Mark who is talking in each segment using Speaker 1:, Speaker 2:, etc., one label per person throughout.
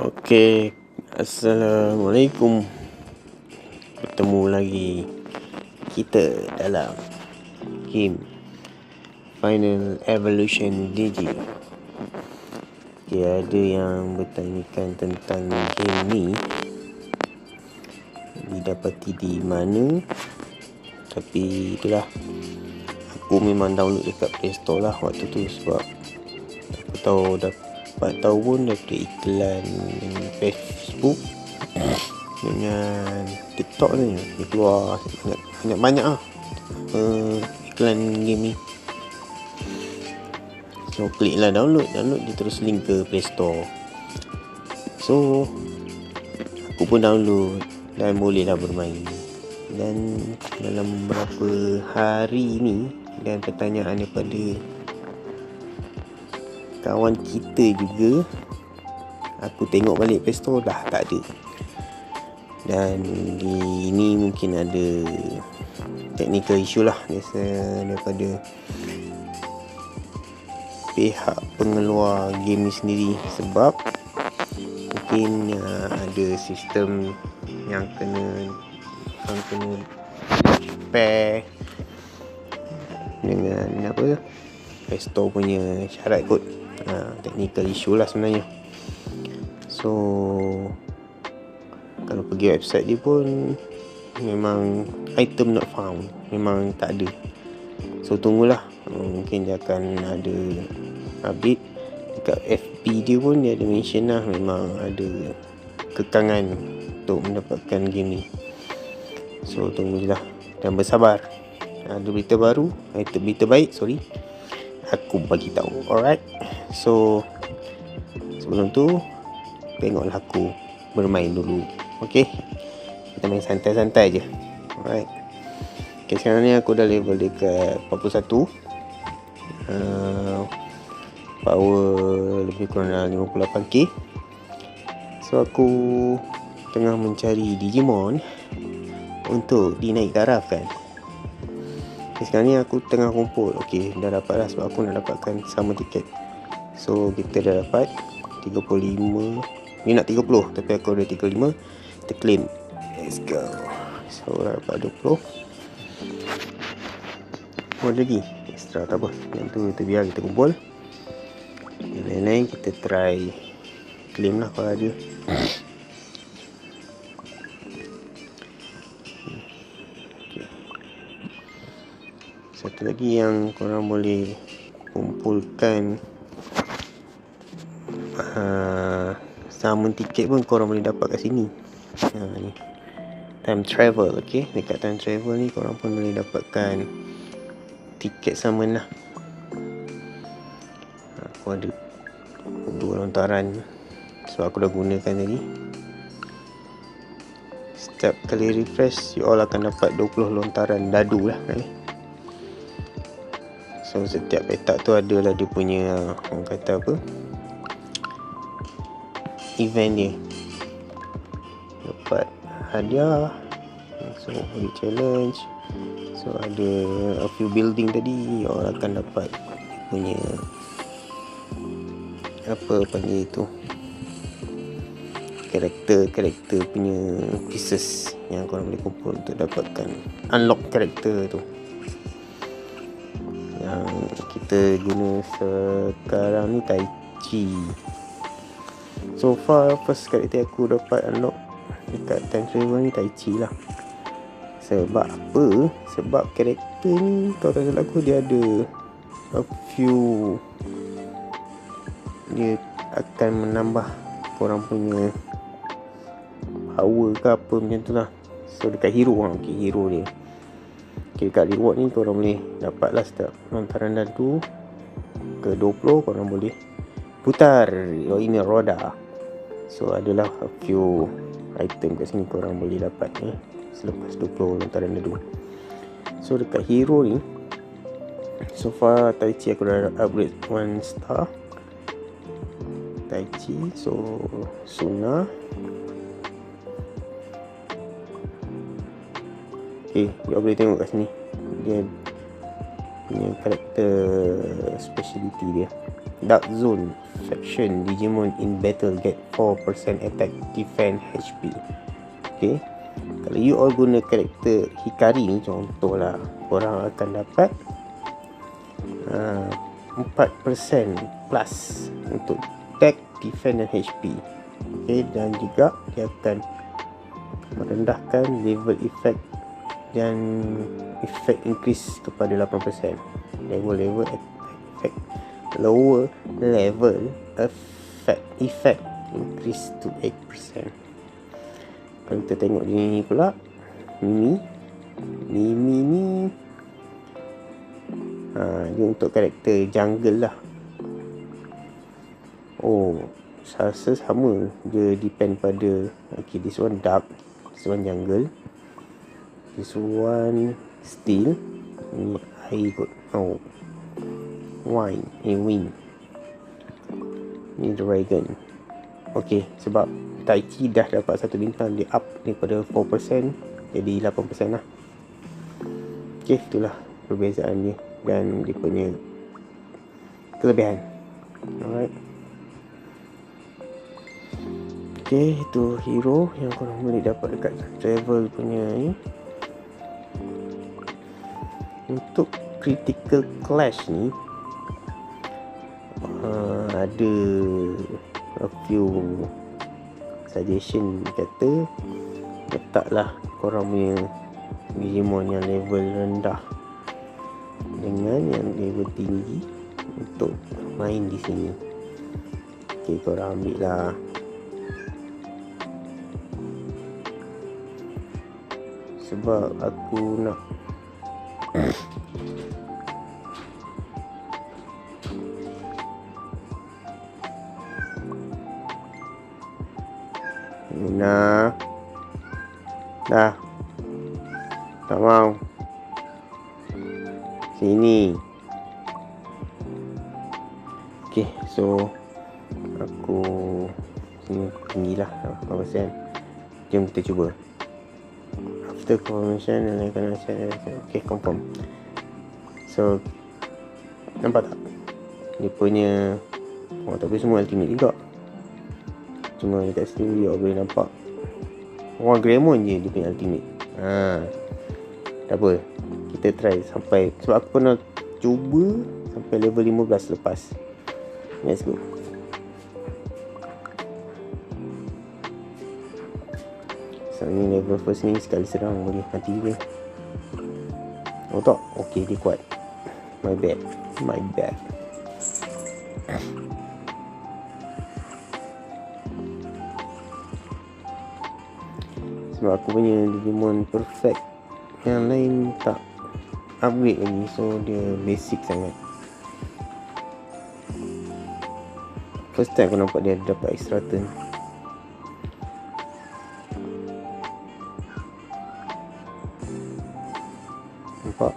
Speaker 1: Okey, Assalamualaikum. Bertemu lagi kita dalam game Final Evolution DG. Dia ada yang bertanyakan tentang game ni didapati di mana, tapi itulah, aku memang download dekat Play Store lah waktu tu, sebab aku tahu pun daripada iklan Facebook dengan TikTok ni dia keluar banyak iklan game ni. So klik lah download, dia terus link ke Play Store. So aku pun download dan bolehlah bermain. Dan dalam beberapa hari ni, dan pertanyaan daripada kawan kita juga, aku tengok balik Play Store dah tak ada. Dan ini mungkin ada technical issue lah, biasa daripada pihak pengeluar game ni sendiri. Sebab mungkin ada sistem yang kena pair dengan Play Store punya syarat kot. Technical issue lah sebenarnya. So kalau pergi website dia pun memang item not found, memang tak ada. So tunggulah, mungkin dia akan ada update. Dekat FB dia pun dia ada mention lah, memang ada kekangan untuk mendapatkan game ni. So tunggu je lah dan bersabar. Ada berita baru, berita baik, aku bagi tahu. Alright. So sebelum tu tengoklah aku bermain dulu. Okay, kita main santai-santai je. Alright. Okay, sekarang ni aku dah level dekat 41. Power lebih kurang dalam 58k. So aku tengah mencari Digimon untuk dinaik tarafkan. Okay, sekarang ni aku tengah kumpul. Okay, dah dapat lah, sebab aku nak dapatkan sama tiket. So kita dah dapat 35. Ni nak 30, tapi aku ada 35. Kita claim. Let's go. So dah dapat 20. Lagi extra tak apa, yang tu kita biar, kita kumpul. Yang lain-lain kita try claim lah kalau ada. Satu lagi yang korang boleh kumpulkan, summon tiket pun korang boleh dapat kat sini. Ni time travel. Okay, dekat time travel ni korang pun boleh dapatkan tiket summon lah. Aku ada 2 lontaran, so aku dah gunakan tadi. Setiap kali refresh, you all akan dapat 20 lontaran dadu lah kali. So setiap petak tu adalah dia punya, orang kata apa, event dia. Dapat hadiah, so boleh challenge. So ada a few building tadi, orang akan dapat punya apa panggil itu, karakter punya pieces yang korang boleh kumpul untuk dapatkan unlock karakter tu. Yang kita guna sekarang ni Taichi. So far first karakter aku dapat unlock dekat time travel ni Taichi lah. Sebab apa? Sebab karakter ni, kalau tak salah aku, dia ada a few, dia akan menambah korang punya power ke apa macam tu lah. So dekat hero hero dia. Okay, dekat reward ni korang boleh dapat lah setiap lontaran dadu ke 20, korang boleh putar ini roda. So adalah a few item kat sini korang boleh dapat selepas 20 lontaran dadu. So dekat hero ni, so far Taichi aku dah upgrade 1 star. Taichi, so Suna. Okay, you boleh tengok kat sini dia punya karakter speciality dia. Dark Zone faction Digimon in battle get 4% attack, defense, HP. Okay, kalau you all guna karakter Hikari ni contoh lah, korang akan dapat 4% plus untuk attack, defense dan HP. Okay, dan juga dia akan merendahkan level effect dan effect increase kepada 8%. Level effect lower level effect increase to 8%. Kalau kita tengok di ni pula, Mimi ni dia untuk karakter jungle lah. Saya rasa sama, dia depend pada this one dark, this one jungle, this one steel, ni air kot. Wind, ni dragon. Okay, sebab Taiki dah dapat 1 bintang, dia up daripada 4% jadi 8% lah. Okay, itulah perbezaan dia dan dia punya kelebihan. Alright. Okay, itu hero yang korang boleh dapat dekat travel punya ni. Untuk critical clash ni ada a few suggestion, kata letaklah korang punya Digimon yang level rendah dengan yang level tinggi untuk main di sini. Okay, korang ambil lah sebab aku nak dah tak mau sini. Okay, so aku sini tinggilah 8%. Jom kita cuba. After confirmation and okay, confirm. So nampak tak dia punya tapi semua ultimate juga. Cuma dekat sini dia boleh nampak orang Greymon je dia punya ultimate. Tak apa, kita try sampai, sebab aku pernah cuba sampai level 15 lepas. Let's go. So ni level first ni sekali serang boleh mati dia. Oh tak, okay, dia kuat. My bad. Sebab aku punya Digimon perfect, yang lain tak upgrade lagi, so dia basic sangat. First time aku nampak dia dapat extra turn. Nampak?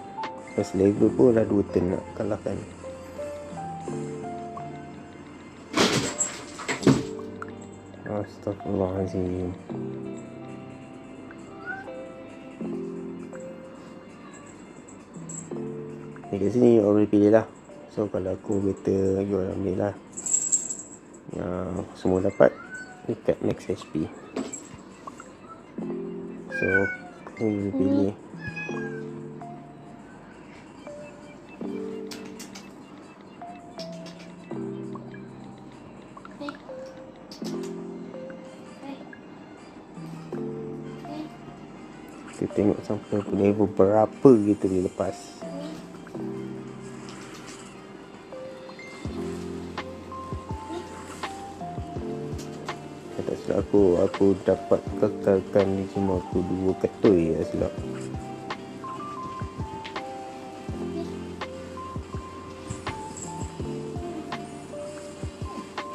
Speaker 1: First level pun dah 2 turn nak kalahkan. Astaghfirullahaladzim. Kat sini you boleh pilih lah. So kalau aku better, you ambil lah semua dapat dekat max HP. So you boleh pilih. Kita tengok sampai level berapa kita boleh lepas. Tak silap aku dapat kekalkan ni cuma aku 2 katoi lah silap.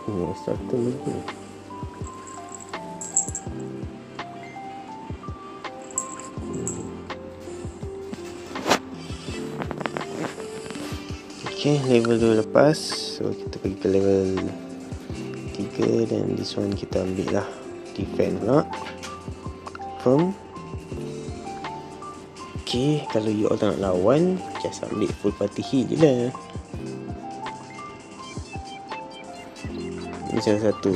Speaker 1: Ini satu lagi. Okay, level 2 lepas. So kita pergi ke level 3 dan this one kita ambil lah defend pula. Confirm. Okay, kalau you all tak nak lawan, just ambil full party heal je lah. Ini salah satu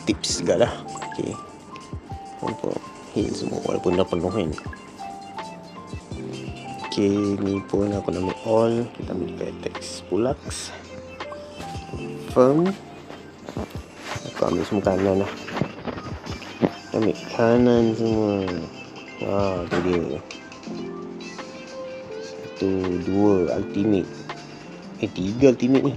Speaker 1: tips juga lah. Okay, untuk heal semua walaupun dah penuh kan. Okay, ni pun aku nak ambil all. Kita ambil dekat text Pulux firm. Aku ambil semua kanan lah. Kita ambil kanan semua. Wah, tu dia. 1, 2 ultimate. 3 ultimate ni.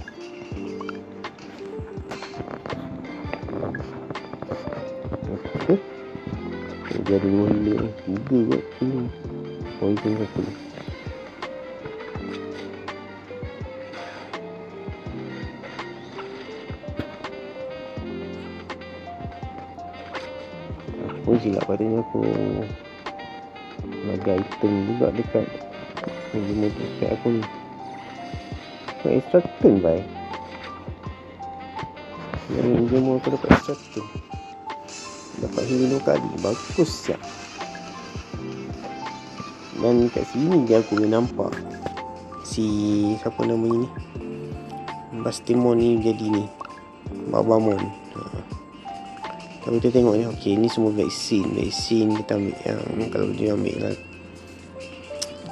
Speaker 1: Dia ada 2 healer ni. 3 kot. Poison 1. Pun silap patutnya aku bagi item juga dekat meja dekat aku ni. Kau extra turn bye. Dari meja aku dapat extra turn. Dapat heal 2 kali. Bagus siap. Dan kat sini je aku boleh nampak si siapa nama ni, Bastimon ni jadi ni Babamon. Tapi kita tengok ni. Okay, ni semua vaksin kita ambil yang, kalau dia ambil lah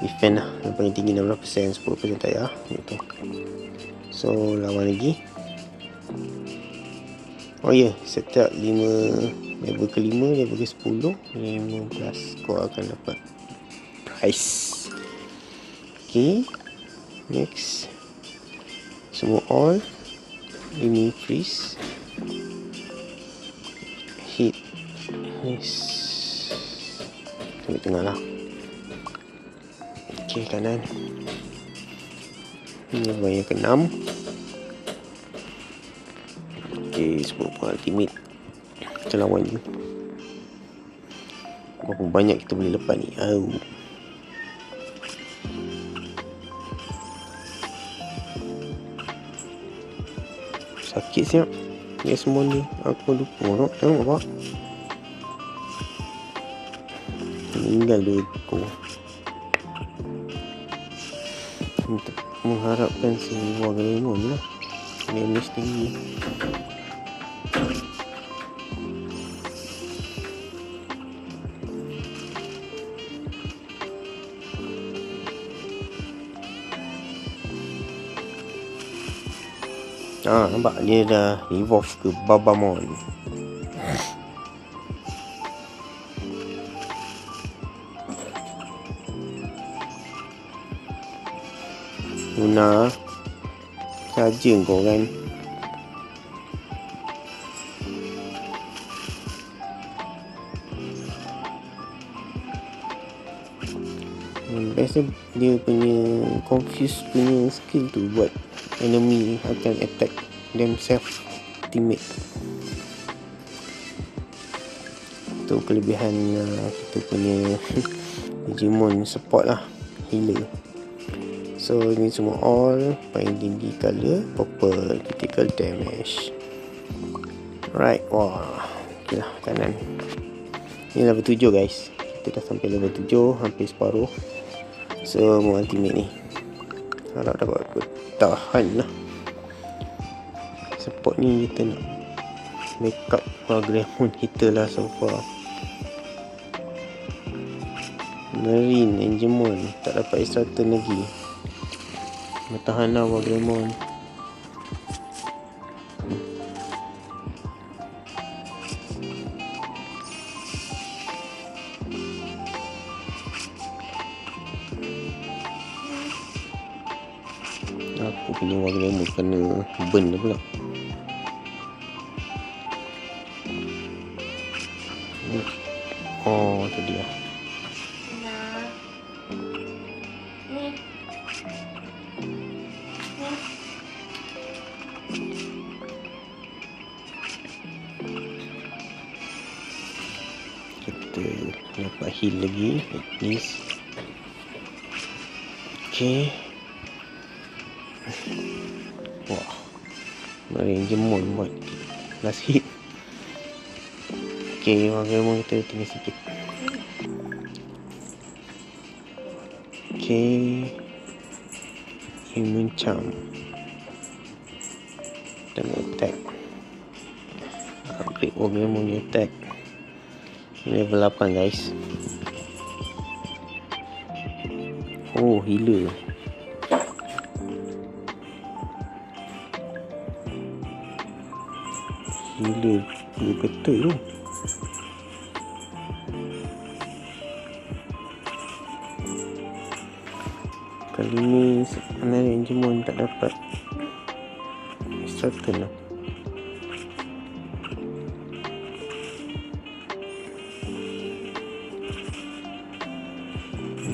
Speaker 1: defend lah yang paling tinggi 16%, 10% tak payah gitu. So lawan lagi. Oh ya, setiap 5 level ke-5, level ke-10, 15 kau akan dapat prize. Okay, next semua all. Ini freeze, hit, yes, sampai tengah lah. Okay, kanan. Ini yang ke-6. Okay, 10 ultimate. Kita lawan je. Berapa banyak kita boleh lepas ni. Sakit siap. Ni semua ni aku lupa. Tengok apa. Meninggal 2 ekor. Untuk mengharapkan si Wargreymon lah. Damage tinggi. Nampak dia dah evolve ke Babamon. Luna saja kau kan. Biasa dia punya confuse punya skill tu buat enemy akan attack themselves teammate. Itu kelebihan kita punya Digimon support lah, healer. So ni semua all. Paling tinggi color purple, critical damage. Right, wah, ok lah kanan. Ni level 7 guys. Kita dah sampai level 7, hampir separuh. So mau ultimate ni, harap dapat bertahan lah. Support ni kita nak backup Wargreymon kita lah so far. Marine Angemon tak dapat extra turn lagi. Bertahan lah Wargreymon. Aku punya Wargreymon kena burn dah pula. Oh, tu dia. Kita dapat heal lagi at least. Okay. Wah, Marine Angemon buat last hit. Okay, Wargreymon kita tinggal sikit. Okay, Immune Charm dan attack. Upgrade Ogremon's attack. Level 8 guys. Oh, healer. Healer betul tu. Kali ni sebenarnya Enjemon tak dapat Straton lah.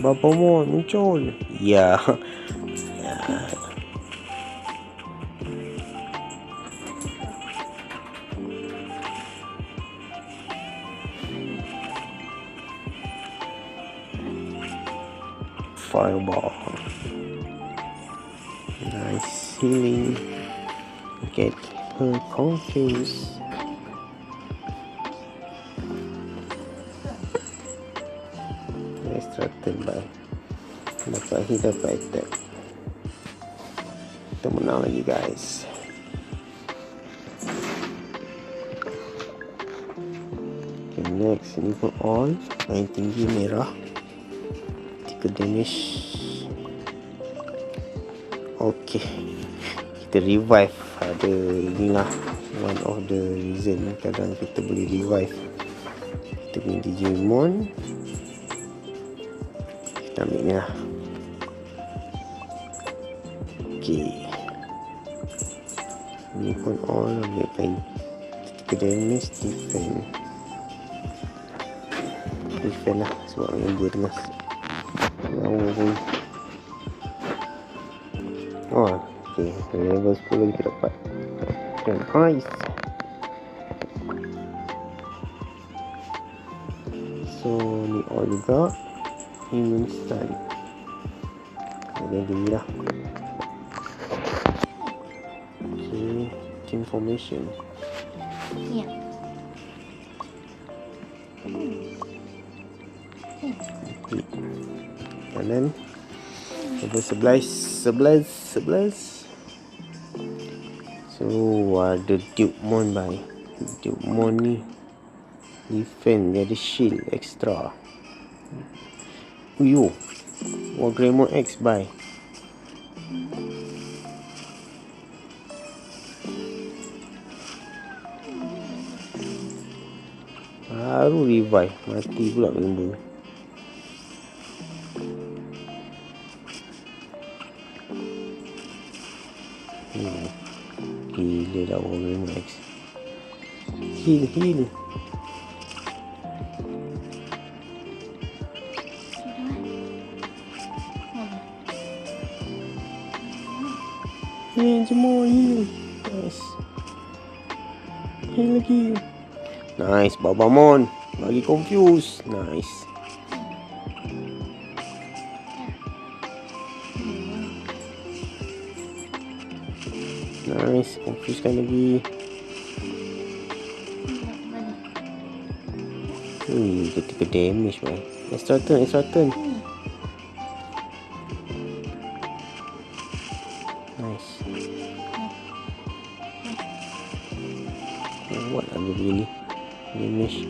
Speaker 1: Babamon muncul. Ya. Fireball. Nice healing. Get her confused. Straton by. Dapat hit, dapat attack. Kita menang lagi guys. Okay, next ini pun all. Main tinggi merah. 3 damage. Okay, kita revive. Ada inilah one of the reason kadang kita boleh revive. Kita punya Digimon. Kita ambil ni lah. Okay, ni pun all. Ambil kain 3 damage. Defend lah, sebab dia tengah lawa pun. Oh, okay, level 10 kita dapat Grand Prize. So ni all juga. Immune stun. Kemudian tinggi lah. Okay, team formation.
Speaker 2: Ya.
Speaker 1: Kanan level 11. So ada Dupemon by. Dupemon ni defend, dia ada shield extra. Uyo, Ogremon's X by. Baru revive, mati pula member. Gila dah Ogremon's X. Heal. Semua heal. Nice. Heal lagi. Nice, Babamon. Bagi confuse. Nice. Nice, confusekan lagi. Ketika damage bang. Extra turn. Nice. What lah dia begini. Damage.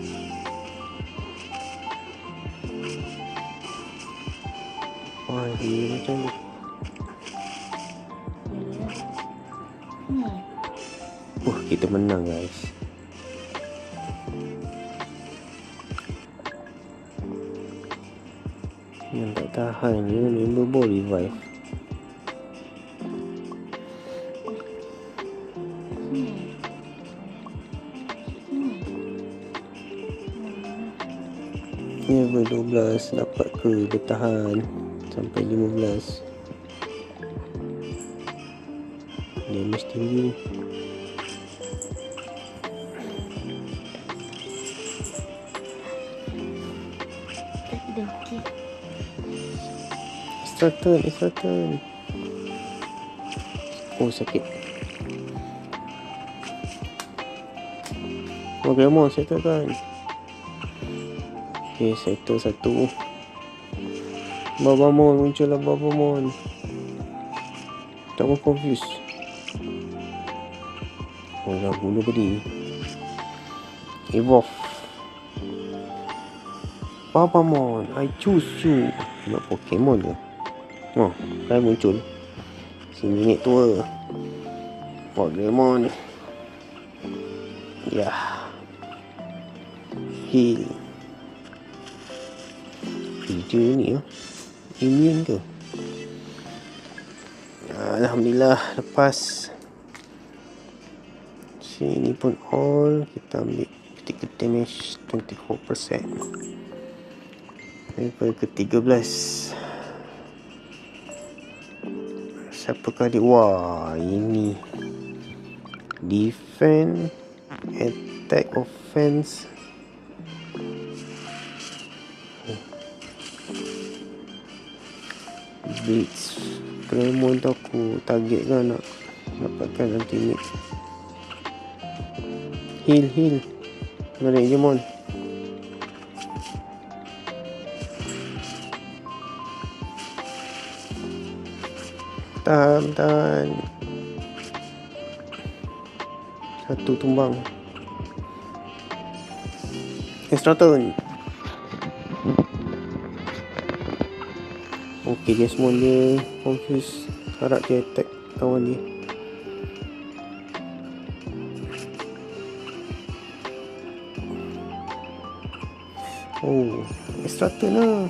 Speaker 1: Wah, dia macam ni. Kita menang guys. Yang tak tahan je, member boleh revive. Level 12 dapat ke bertahan sampai 15. Damage tinggi. Extra turn. Oh, sakit. Ogremon's settle kan. Okay, settle satu. Babamon, muncullah Babamon. Tak mau confuse. Oh, dah gula tadi. Evolve. Papamon, I choose you. Nak Pokemon ke? Oh, kan muncul. Si nenek tua. Pokemon. Ya. Heal. Hijau ni ya. Immune ke? Alhamdulillah lepas. Sini pun all. Kita ambil critical damage 24%. Level ke-13. Siapakah dia? Wah, ini defense, attack, offense. Blitz. Kremon tu aku target kan nak dapatkan ultimate. Heal. Narik je mon. Tahan. Satu tumbang. Extra turn. Okey, dia semua dia confuse. Harap dia attack kawan dia. Oh, extra turn lah.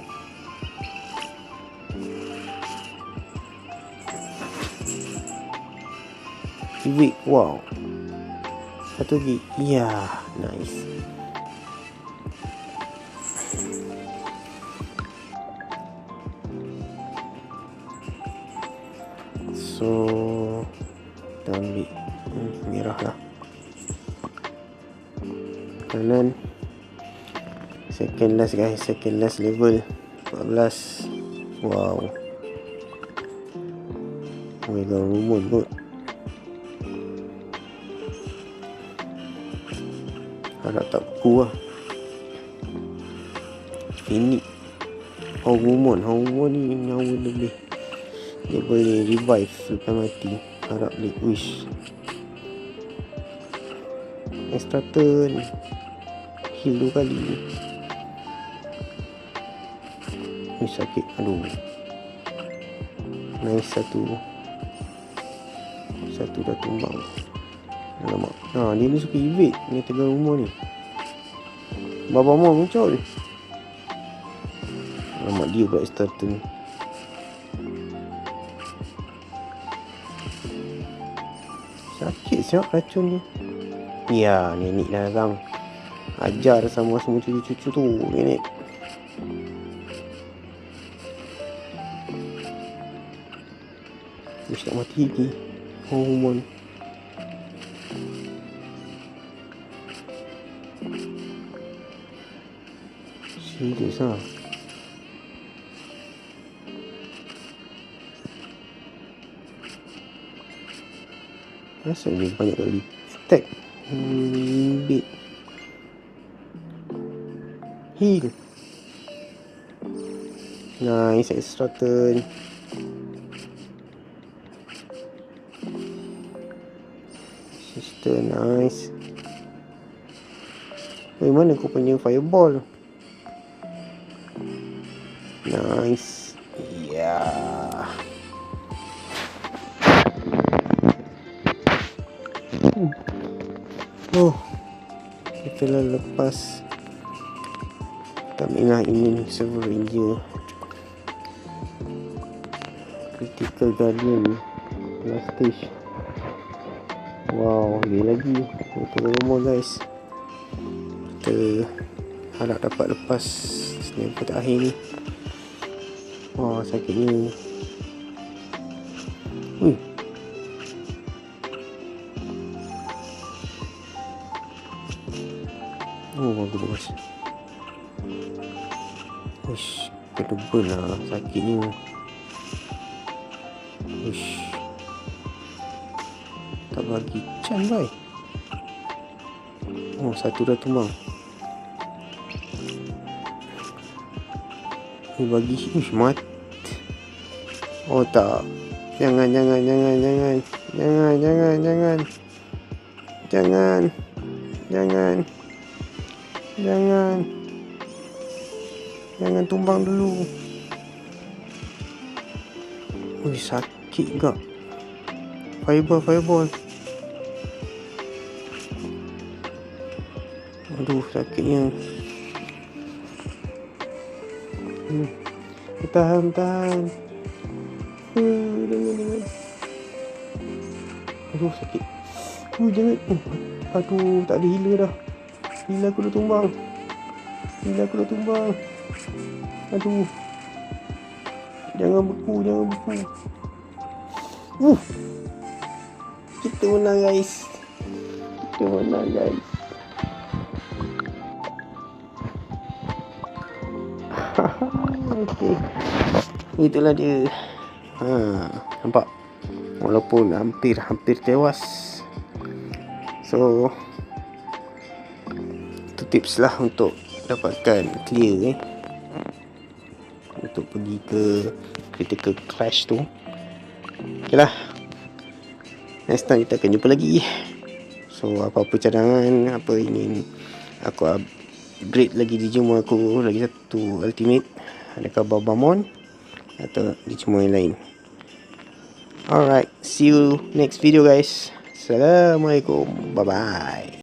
Speaker 1: Evict, wow. Satu lagi. Ya, nice. So kita ambil merah lah. Kanan. Second last guys, second last level 14. Wow. Mega rumun kot. Harap tak beku lah. Ini Hormon ni nyawa lebih. Dia boleh revive lepas mati. Harap boleh wish. Extra turn. Heal 2 kali. Sakit. Aduh. Nice satu dah tumbang. Alamak. Dia ni suka evade. Ni tengah rumah ni. Babamon muncul. Alamak, dia pula starter ni. Sakit siap racun ni. Ya, nenek dah datang. Ajar sama semua cucu-cucu tu, nenek. Wish tak mati lagi. Hormon. Serius lah. Asal dia banyak kali attack. Bit. Heal. Nice, extra turn. Sister, nice. Mana kau punya fireball? Nice. Yeah. Oh, kita dah lepas. Kita ambil ini server Ranger. Critical Guardian last stage. Wow, dia lagi. Itu rumah guys. Kita harap dapat lepas level terakhir ni. Wah, sakitnya. Wih. Oh, bagus. Uish, kedebel lah sakitnya. Uish. Tak bagi can boy. Oh, satu dah tumbang. Bagi uish mat. Oh tak. Jangan. Jangan tumbang dulu. Ui, sakit gak. Fireball. Aduh, sakitnya. Tahan. Jangan. Aduh, sakit. Jangan. Aduh, tak ada healer dah. Healer aku dah tumbang. Aduh. Jangan beku. Kita menang guys. Okay. Itulah dia. Nampak? Walaupun hampir tewas. So itu tips lah untuk dapatkan clear untuk pergi ke critical clash tu. Okay lah, next time kita akan jumpa lagi. So apa-apa cadangan, apa ingin aku upgrade lagi Digimon aku, lagi satu ultimate, adakah Babamon atau Digimon yang lain. Alright, see you next video guys. Assalamualaikum, bye bye.